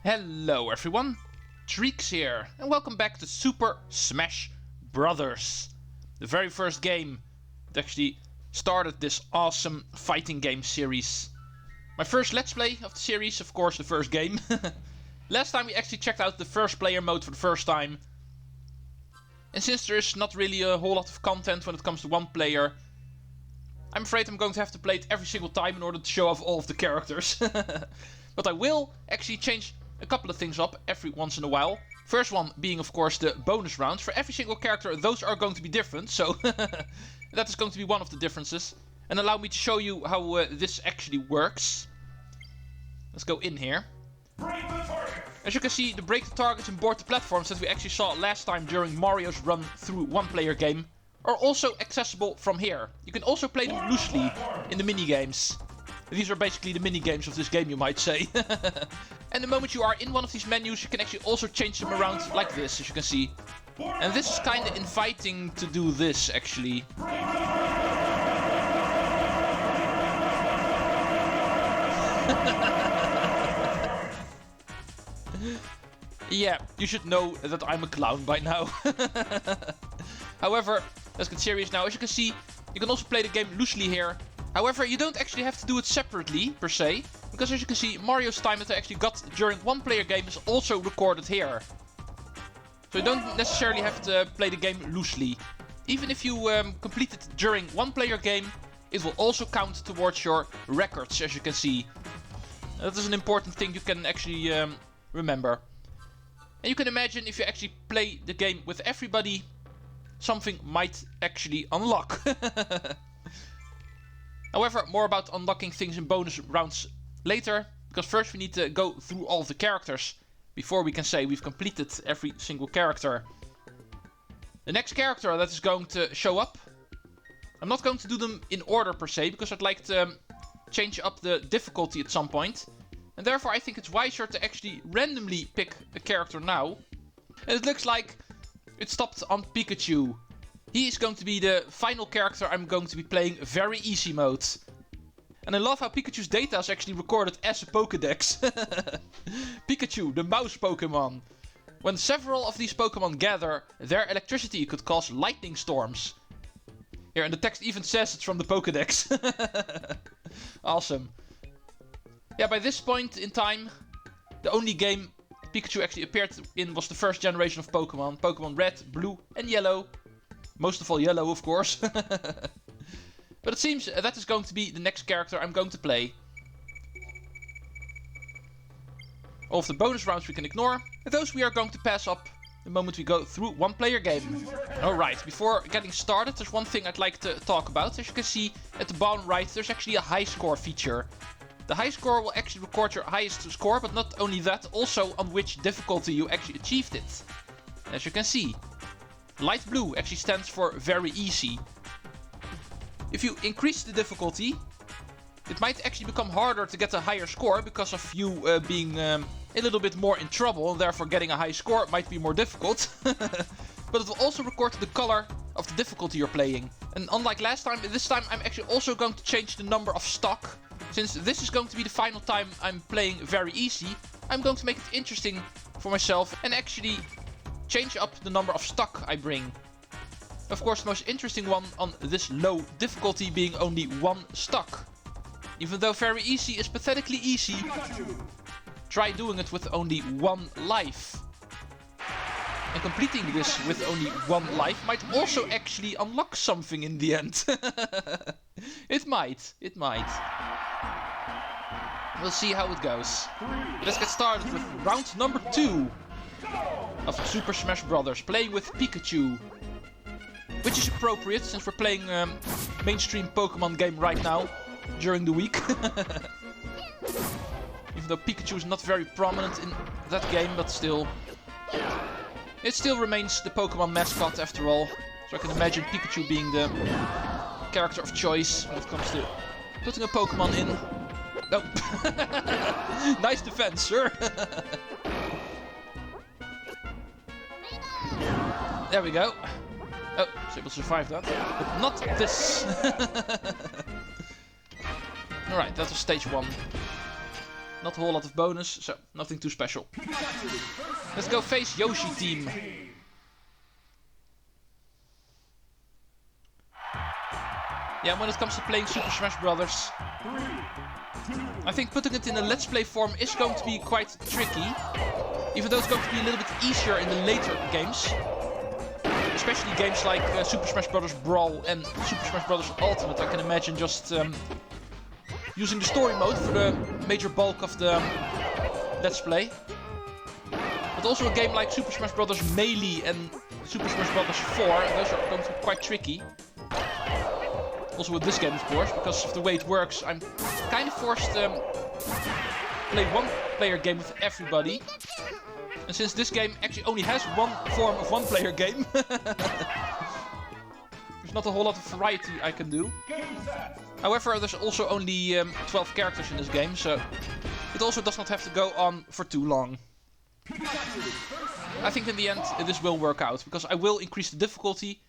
Hello everyone, Treecks here, and welcome back to Super Smash Brothers. The very first game that actually started this awesome fighting game series. My first Let's Play of the series, of course the first game. Last time we actually checked out the first player mode for the first time. And since there is not really a whole lot of content when it comes to one player, I'm afraid I'm going to have to play it every single time in order to show off all of the characters. But I will actually change a couple of things up every once in a while. First one being of course the bonus rounds. For every single character those are going to be different, so that is going to be one of the differences. And allow me to show you how this actually works. Let's go in here. As you can see, the break the targets and board the platforms that we actually saw last time during Mario's run through one player game are also accessible from here. You can also play them loosely in the mini-games. These are basically the mini-games of this game, you might say. And the moment you are in one of these menus, you can actually also change them around like this, as you can see. And this is kind of inviting to do this, actually. Yeah, you should know that I'm a clown by now. However, let's get serious now. As you can see, you can also play the game loosely here. However, you don't actually have to do it separately, per se, because as you can see, Mario's time that I actually got during one player game is also recorded here. So you don't necessarily have to play the game loosely. Even if you complete it during one player game, it will also count towards your records, as you can see. That is an important thing you can actually remember. And you can imagine if you actually play the game with everybody, something might actually unlock. However, more about unlocking things in bonus rounds later, because first we need to go through all of the characters before we can say we've completed every single character. The next character that is going to show up, I'm not going to do them in order per se, because I'd like to change up the difficulty at some point. And therefore I think it's wiser to actually randomly pick a character now. And it looks like it stopped on Pikachu. He is going to be the final character I'm going to be playing very easy mode. And I love how Pikachu's data is actually recorded as a Pokédex. Pikachu, the mouse Pokemon. When several of these Pokemon gather, their electricity could cause lightning storms. Here, and the text even says it's from the Pokédex. Awesome. Yeah, by this point in time, the only game Pikachu actually appeared in was the first generation of Pokemon. Pokemon Red, Blue and Yellow. Most of all Yellow, of course. But it seems that is going to be the next character I'm going to play. All of the bonus rounds we can ignore. And those we are going to pass up the moment we go through one player game. Alright, before getting started, there's one thing I'd like to talk about. As you can see at the bottom right, there's actually a high score feature. The high score will actually record your highest score, but not only that, also on which difficulty you actually achieved it. As you can see, light blue actually stands for very easy. If you increase the difficulty, it might actually become harder to get a higher score because of you being a little bit more in trouble, and therefore getting a high score might be more difficult. But it will also record the color of the difficulty you're playing. And unlike last time, this time I'm actually also going to change the number of stock. Since this is going to be the final time I'm playing very easy, I'm going to make it interesting for myself and actually change up the number of stock I bring. Of course, the most interesting one on this low difficulty being only one stock. Even though very easy is pathetically easy, try doing it with only one life. And completing this with only one life might also actually unlock something in the end. It might. We'll see how it goes. Let's get started with round number 2 of Super Smash Brothers, playing with Pikachu. Which is appropriate since we're playing mainstream Pokemon game right now, during the week. Even though Pikachu is not very prominent in that game, but still. It still remains the Pokemon mascot after all. So I can imagine Pikachu being the character of choice when it comes to putting a Pokemon in. Oh. Nice defense, sir. There we go. Oh, was able to survive that. But not this. Alright, that was stage 1. Not a whole lot of bonus, so nothing too special. Let's go face Yoshi team. Yeah, when it comes to playing Super Smash Bros., I think putting it in a Let's Play form is going to be quite tricky. Even though it's going to be a little bit easier in the later games. Especially games like Super Smash Bros. Brawl and Super Smash Bros. Ultimate. I can imagine just using the story mode for the major bulk of the Let's Play. But also a game like Super Smash Bros. Melee and Super Smash Bros. 4, those are going to be quite tricky. Also with this game, of course, because of the way it works, I'm kind of forced to play one-player game with everybody. And since this game actually only has one form of one-player game, there's not a whole lot of variety I can do. However, there's also only 12 characters in this game, so it also does not have to go on for too long. I think in the end this will work out, because I will increase the difficulty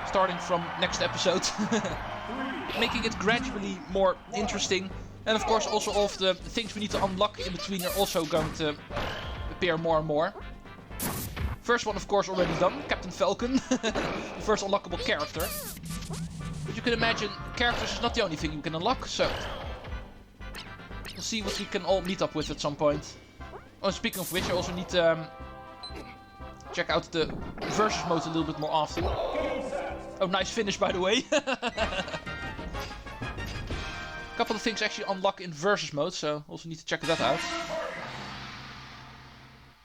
starting from next episode, making it gradually more interesting. And of course also all of the things we need to unlock in between are also going to appear more and more. First one of course already done, Captain Falcon, the first unlockable character. But you can imagine, characters is not the only thing you can unlock, so we'll see what we can all meet up with at some point. Oh, speaking of which, I also need to check out the versus mode a little bit more often. Oh, nice finish by the way. A couple of things actually unlock in versus mode, so also need to check that out.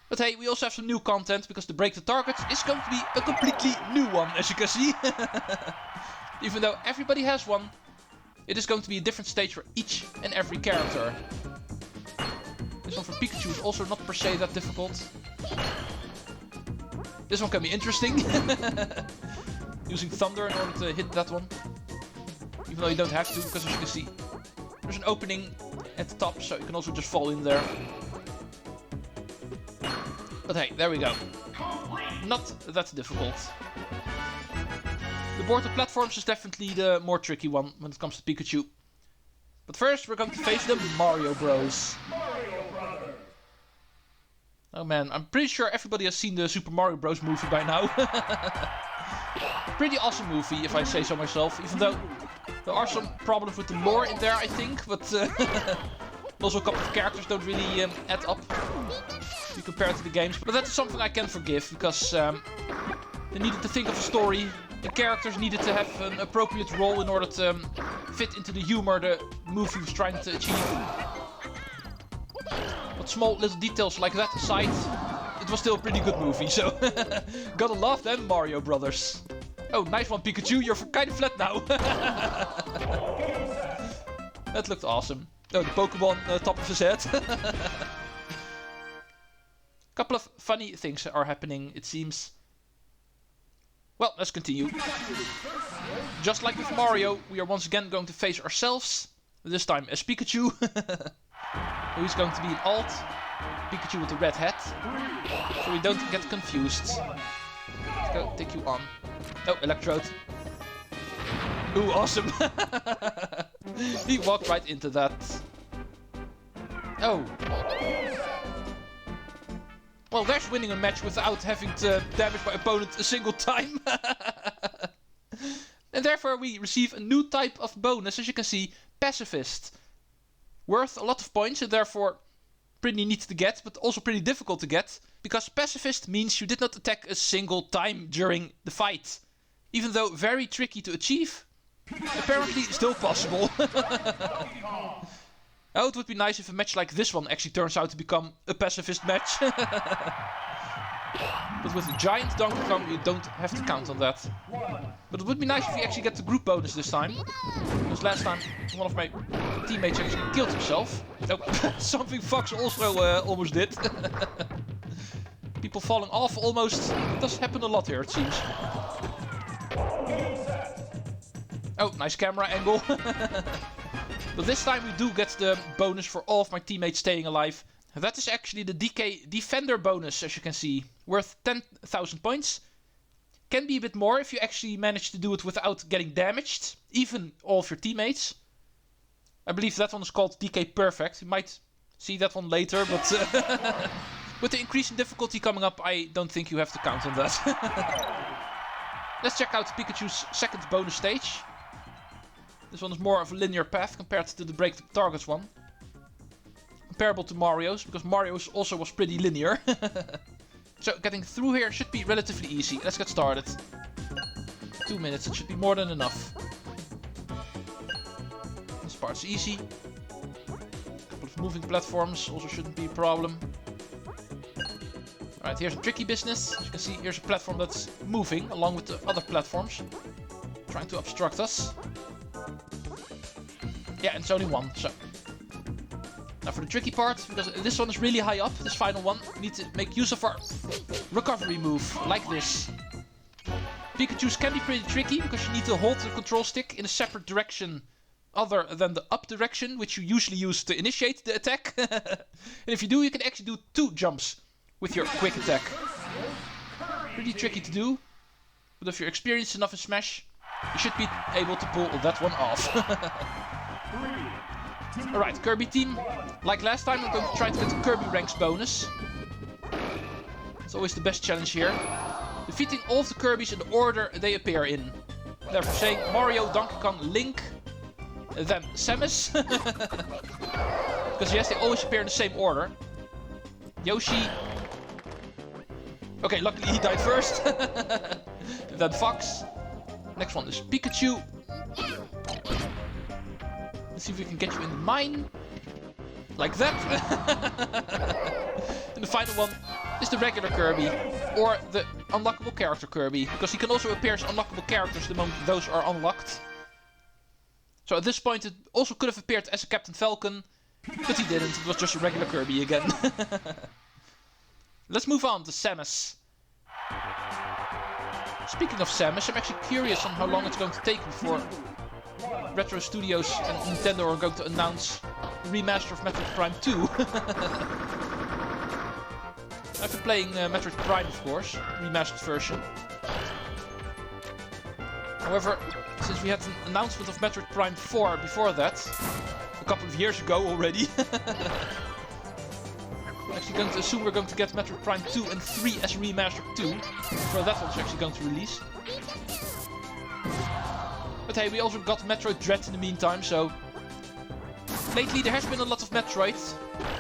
But hey, we also have some new content, because the Break the Target is going to be a completely new one, as you can see. Even though everybody has one, it is going to be a different stage for each and every character. This one for Pikachu is also not per se that difficult. This one can be interesting. Using thunder in order to hit that one. Even though you don't have to, because as you can see, there's an opening at the top, so you can also just fall in there. But hey, there we go. Not that difficult. The board of platforms is definitely the more tricky one when it comes to Pikachu. But first, we're going to face the Mario Bros. Oh man, I'm pretty sure everybody has seen the Super Mario Bros. Movie by now. Pretty awesome movie, if I say so myself. Even though there are some problems with the lore in there, I think. But also a couple of characters don't really add up if you compare it to the games. But that is something I can forgive, because they needed to think of a story. The characters needed to have an appropriate role in order to fit into the humor the movie was trying to achieve. But small little details like that aside, it was still a pretty good movie, so gotta love them Mario Brothers. Oh, nice one Pikachu, you're kind of flat now. That looked awesome. Oh, the Pokemon top of his head. Couple of funny things are happening, it seems. Well, let's continue. Just like with Mario, we are once again going to face ourselves. This time as Pikachu. Who's going to be an alt. Pikachu with the red hat. So we don't get confused. Let's go take you on. Oh, Electrode. Ooh, awesome. He walked right into that. Oh. Well, there's winning a match without having to damage my opponent a single time. And therefore we receive a new type of bonus, as you can see, Pacifist. Worth a lot of points and therefore pretty neat to get, but also pretty difficult to get. Because Pacifist means you did not attack a single time during the fight. Even though very tricky to achieve, apparently still possible. Oh, it would be nice if a match like this one actually turns out to become a pacifist match. But with a giant Donkey Kong, you don't have to count on that. But it would be nice if we actually get the group bonus this time. Because last time, one of my teammates actually killed himself. Oh, something Fox also almost did. People falling off almost. It does happen a lot here, it seems. Oh, nice camera angle. But this time we do get the bonus for all of my teammates staying alive. That is actually the DK Defender bonus, as you can see. Worth 10,000 points. Can be a bit more if you actually manage to do it without getting damaged. Even all of your teammates. I believe that one is called DK Perfect. You might see that one later, but with the increasing difficulty coming up, I don't think you have to count on that. Let's check out Pikachu's second bonus stage. This one is more of a linear path compared to the Break the Targets one. Comparable to Mario's, because Mario's also was pretty linear. So getting through here should be relatively easy. Let's get started. 2 minutes, it should be more than enough. This part's easy. A couple of moving platforms also shouldn't be a problem. Alright, here's a tricky business. As you can see, here's a platform that's moving along with the other platforms. Trying to obstruct us. Yeah, and it's only one, so. Now for the tricky part, because this one is really high up, this final one, we need to make use of our recovery move, like this. Pikachu's can be pretty tricky, because you need to hold the control stick in a separate direction other than the up direction, which you usually use to initiate the attack. And if you do, you can actually do 2 jumps with your quick attack. Pretty tricky to do, but if you're experienced enough in Smash, you should be able to pull that one off. Alright, Kirby team. Like last time, we're going to try to get the Kirby ranks bonus. It's always the best challenge here. Defeating all of the Kirbys in the order they appear in. Therefore saying Mario, Donkey Kong, Link, then Samus. Because yes, they always appear in the same order. Yoshi. Okay, luckily he died first. Then Fox. Next one is Pikachu. Let's see if we can get you in the mine. Like that. And the final one is the regular Kirby. Or the unlockable character Kirby. Because he can also appear as unlockable characters the moment those are unlocked. So at this point it also could have appeared as a Captain Falcon. But he didn't. It was just a regular Kirby again. Let's move on to Samus. Speaking of Samus, I'm actually curious on how long it's going to take before Retro Studios and Nintendo are going to announce the remaster of Metroid Prime 2. I've been playing Metroid Prime, of course, remastered version. However, since we had an announcement of Metroid Prime 4 before that, a couple of years ago already, I'm actually going to assume we're going to get Metroid Prime 2 and 3 as remastered too, before that one's actually going to release. But hey, we also got Metroid Dread in the meantime, so lately there has been a lot of Metroid,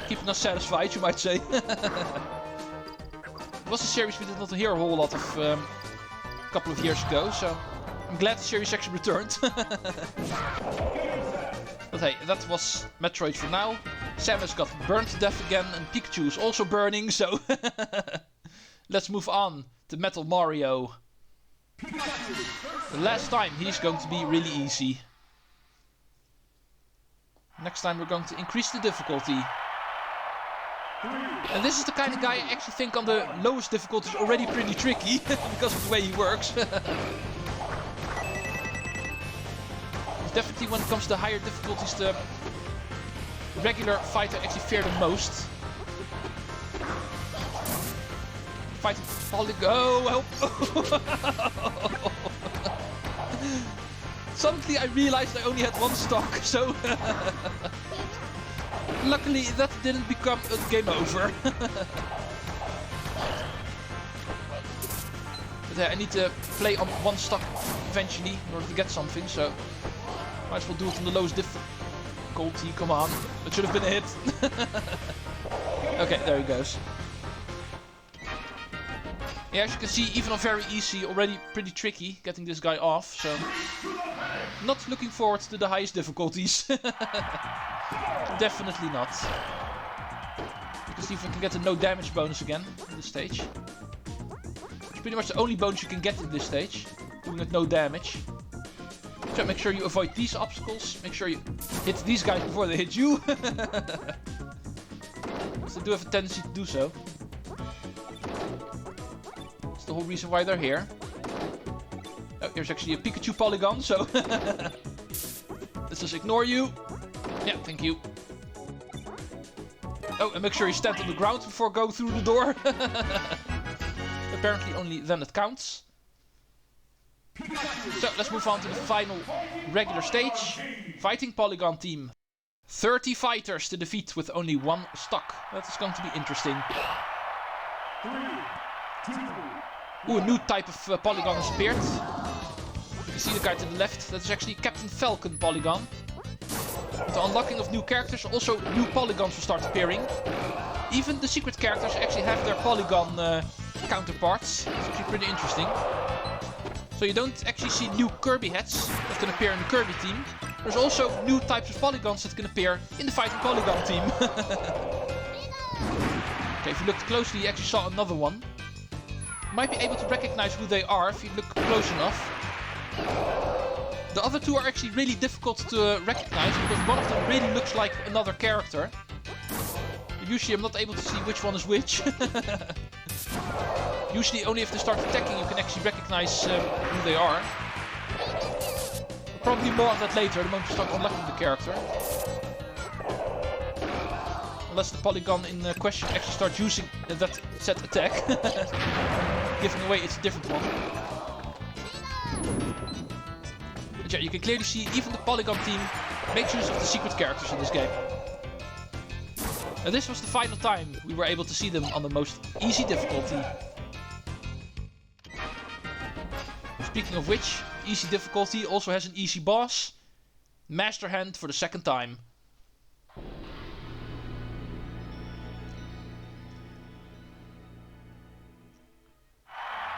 keeping us satisfied, you might say. It was a series we did not hear a whole lot of a couple of years ago, so I'm glad the series actually returned. But hey, that was Metroid for now. Samus got burned to death again, and Pikachu is also burning, so let's move on to Metal Mario. The last time he's going to be really easy. Next time we're going to increase the difficulty. And this is the kind of guy I actually think on the lowest difficulty is already pretty tricky, because of the way he works. Definitely when it comes to higher difficulties, the regular fighter I actually fear the most. Fighting Polygon. Oh, help! Suddenly I realized I only had one stock, so luckily that didn't become a game over. But yeah, I need to play on one stock eventually in order to get something, so might as well do it on the lowest difficulty. Come on, that should have been a hit. Okay, there he goes. Yeah, as you can see, even on very easy, already pretty tricky getting this guy off, so not looking forward to the highest difficulties. Definitely not. Let's see if we can get a no damage bonus again in this stage. It's pretty much the only bonus you can get in this stage, doing it no damage. So make sure you avoid these obstacles, make sure you hit these guys before they hit you. Because they do have a tendency to do so. That's the whole reason why they're here. Oh, here's actually a Pikachu polygon, so let's just ignore you. Yeah, thank you. Oh, and make sure you stand on the ground before going through the door. Apparently only then it counts. So, let's move on to the final regular stage. Fighting Polygon Team. 30 fighters to defeat with only 1 stock. That is going to be interesting. 3, 2, Ooh, a new type of polygon has appeared. You can see the guy to the left. That is actually Captain Falcon polygon. With the unlocking of new characters, also new polygons will start appearing. Even the secret characters actually have their polygon counterparts. It's actually pretty interesting. So you don't actually see new Kirby heads that can appear in the Kirby team. There's also new types of polygons that can appear in the Fighting Polygon team. Okay, if you looked closely, you actually saw another one. You might be able to recognize who they are if you look close enough. The other two are actually really difficult to recognize because one of them really looks like another character. Usually I'm not able to see which one is which. Usually only if they start attacking you can actually recognize who they are. Probably more on that later, the moment you start unlocking the character. Unless the polygon in question actually starts using that set attack. Giving away it's a different one. But yeah, you can clearly see even the polygon team makes use of the secret characters in this game. And this was the final time we were able to see them on the most easy difficulty. Speaking of which, easy difficulty also has an easy boss. Master Hand for the second time.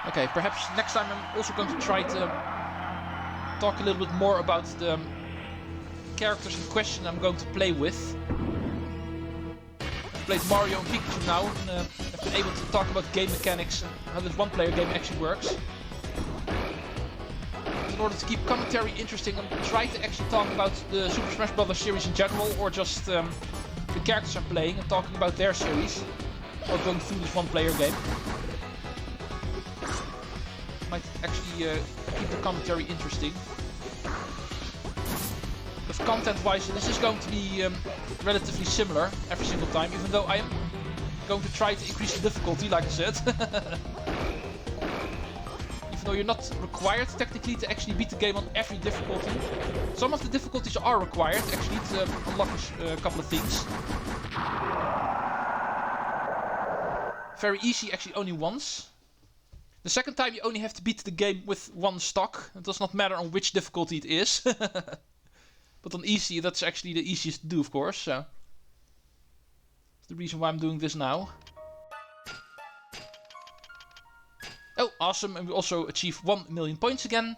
Okay, perhaps next time I'm also going to try to talk a little bit more about the characters in question I'm going to play with. I've played Mario and Pikachu now and I've been able to talk about game mechanics and how this one-player game actually works. In order to keep commentary interesting, I'm trying to actually talk about the Super Smash Bros. Series in general, or just the characters I'm playing and talking about their series, or going through this one-player game. Might actually keep the commentary interesting. But content-wise, this is going to be relatively similar every single time, even though I am going to try to increase the difficulty, like I said. Even though you're not required technically to actually beat the game on every difficulty. Some of the difficulties are required actually to unlock a couple of things. Very easy actually only once. The second time you only have to beat the game with 1 stock. It does not matter on which difficulty it is. But on easy that's actually the easiest to do, of course. So that's the reason why I'm doing this now. Oh, awesome, and we also achieve 1 million points again.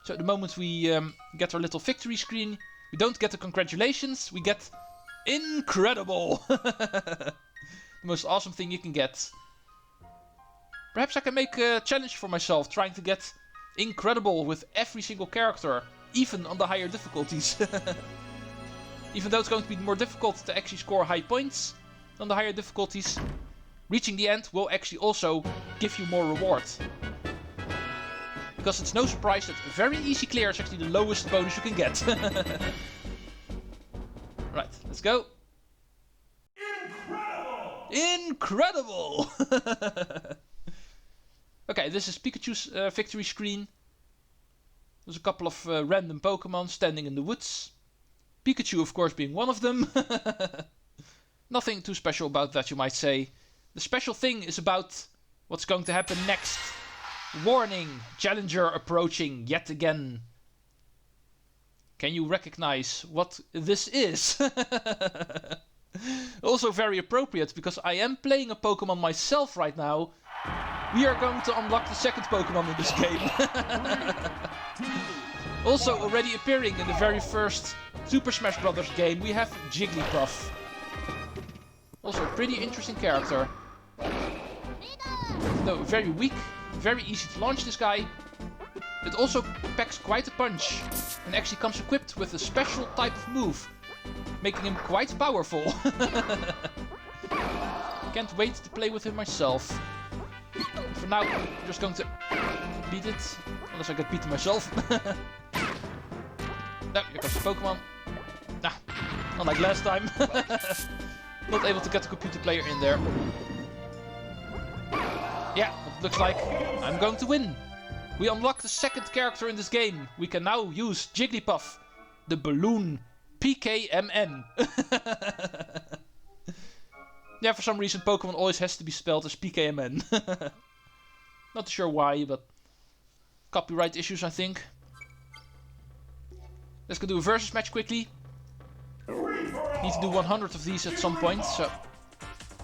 So at the moment we get our little victory screen, we don't get the congratulations, we get incredible! The most awesome thing you can get. Perhaps I can make a challenge for myself, trying to get incredible with every single character, even on the higher difficulties. Even though it's going to be more difficult to actually score high points on the higher difficulties, reaching the end will actually also give you more reward. Because it's no surprise that very easy clear is actually the lowest bonus you can get. Right, let's go. Incredible! Okay, this is Pikachu's victory screen. There's a couple of random Pokemon standing in the woods. Pikachu, of course, being one of them. Nothing too special about that, you might say. The special thing is about what's going to happen next. Warning, challenger approaching yet again. Can you recognize what this is? Also very appropriate, because I am playing a Pokemon myself right now. We are going to unlock the second Pokemon in this game. Also already appearing in the very first Super Smash Bros. Game, we have Jigglypuff. Also a pretty interesting character. Though very weak, very easy to launch this guy. It also packs quite a punch and actually comes equipped with a special type of move, making him quite powerful. Can't wait to play with him myself. For now, I'm just going to beat it, unless I get beaten myself. No, here comes the Pokemon. Nah, unlike last time. Not able to get the computer player in there. Yeah, it looks like I'm going to win. We unlock the second character in this game. We can now use Jigglypuff, the balloon PKMN. Yeah, for some reason Pokemon always has to be spelled as PKMN. Not sure why, but copyright issues, I think. Let's go do a versus match quickly. Need to do 100 of these at some point, so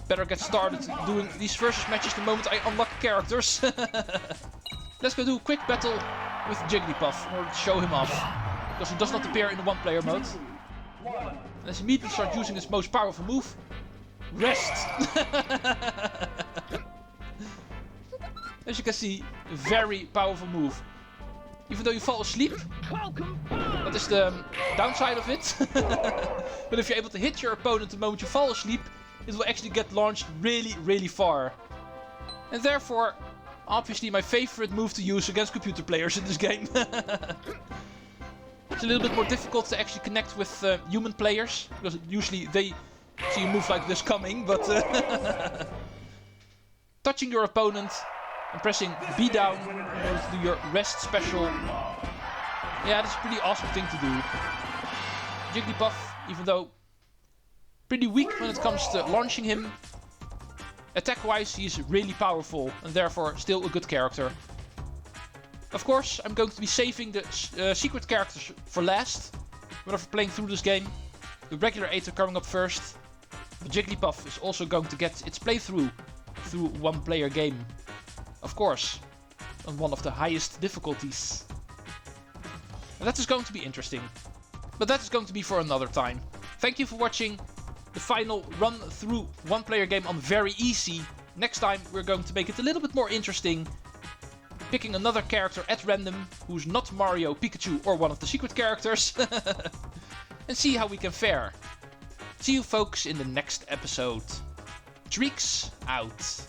better get started doing these versus matches the moment I unlock characters. Let's go do a quick battle with Jigglypuff in order to show him off, because he does not appear in the one-player mode. Let's immediately start using his most powerful move, Rest. As you can see, a very powerful move. Even though you fall asleep, that is the downside of it. But if you're able to hit your opponent the moment you fall asleep, it will actually get launched really, really far. And therefore, obviously my favorite move to use against computer players in this game. It's a little bit more difficult to actually connect with human players, because usually they see a move like this coming, but touching your opponent and pressing B down in order to do your rest special. Yeah, that's a pretty awesome thing to do. Jigglypuff, even though pretty weak when it comes to launching him, attack-wise he's really powerful and therefore still a good character. Of course, I'm going to be saving the secret characters for last, whenever playing through this game. The regular 8 are coming up first. But Jigglypuff is also going to get its playthrough through one-player game. Of course, on one of the highest difficulties. And that is going to be interesting. But that is going to be for another time. Thank you for watching the final run through one-player game on very easy. Next time we're going to make it a little bit more interesting. Picking another character at random, who's not Mario, Pikachu or one of the secret characters. And see how we can fare. See you folks in the next episode. Treecks out.